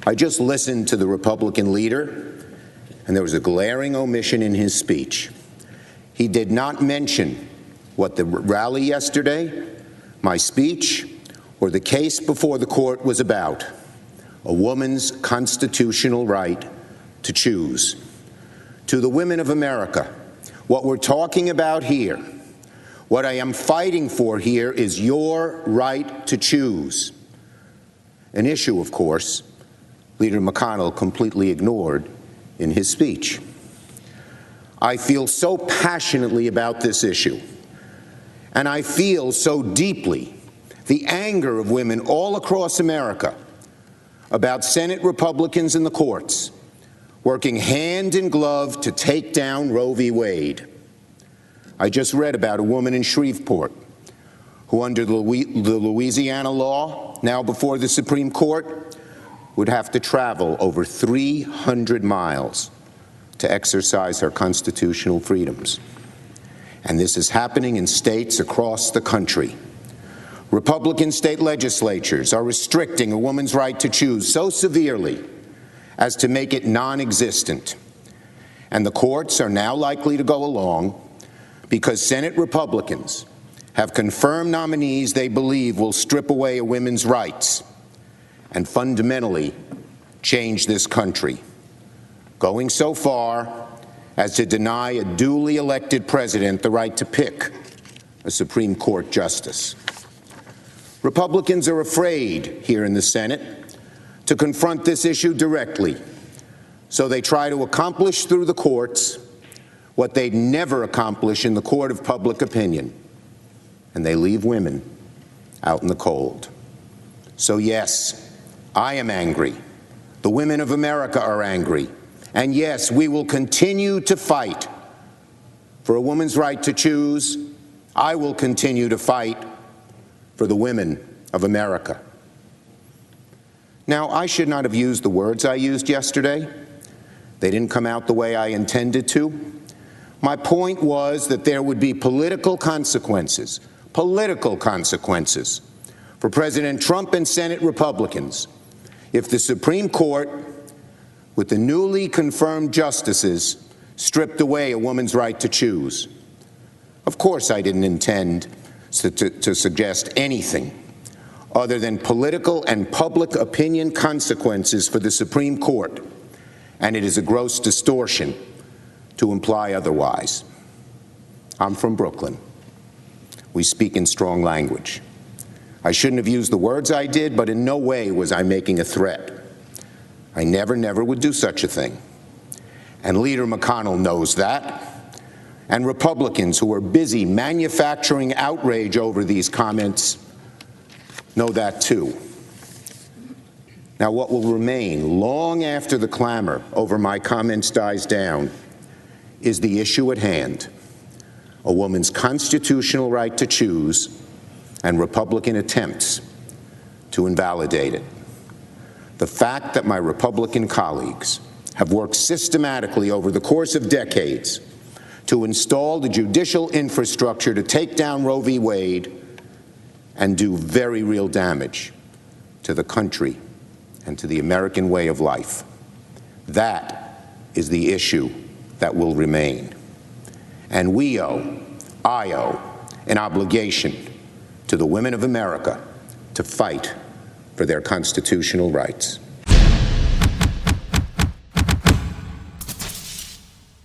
I just listened to the Republican leader, and there was a glaring omission in his speech. He did not mention what the rally yesterday, my speech, or the case before the court was about: a woman's constitutional right to choose. To the women of America, what we're talking about here, what I am fighting for here, is your right to choose. An issue, of course, Leader McConnell completely ignored in his speech. I feel so passionately about this issue, and I feel so deeply the anger of women all across America about Senate Republicans in the courts working hand in glove to take down Roe v. Wade. I just read about a woman in Shreveport who, under the Louisiana law, now before the Supreme Court, would have to travel over 300 miles to exercise her constitutional freedoms. And this is happening in states across the country. Republican state legislatures are restricting a woman's right to choose so severely as to make it non-existent. And the courts are now likely to go along because Senate Republicans have confirmed nominees they believe will strip away a woman's rights and fundamentally change this country, going so far as to deny a duly elected president the right to pick a Supreme Court justice. Republicans are afraid here in the Senate to confront this issue directly, so they try to accomplish through the courts what they'd never accomplish in the court of public opinion, and they leave women out in the cold. So yes, I am angry. The women of America are angry. And yes, we will continue to fight for a woman's right to choose. I will continue to fight for the women of America. Now, I should not have used the words I used yesterday. They didn't come out the way I intended to. My point was that there would be political consequences for President Trump and Senate Republicans if the Supreme Court, with the newly confirmed justices, stripped away a woman's right to choose. Of course, I didn't intend to suggest anything other than political and public opinion consequences for the Supreme Court, and it is a gross distortion to imply otherwise. I'm from Brooklyn. We speak in strong language. I shouldn't have used the words I did, but in no way was I making a threat. I never would do such a thing. And Leader McConnell knows that. And Republicans who are busy manufacturing outrage over these comments know that too. Now, what will remain long after the clamor over my comments dies down is the issue at hand: a woman's constitutional right to choose and Republican attempts to invalidate it. The fact that my Republican colleagues have worked systematically over the course of decades to install the judicial infrastructure to take down Roe v. Wade and do very real damage to the country and to the American way of life. That is the issue that will remain. And I owe an obligation to the women of America to fight for their constitutional rights.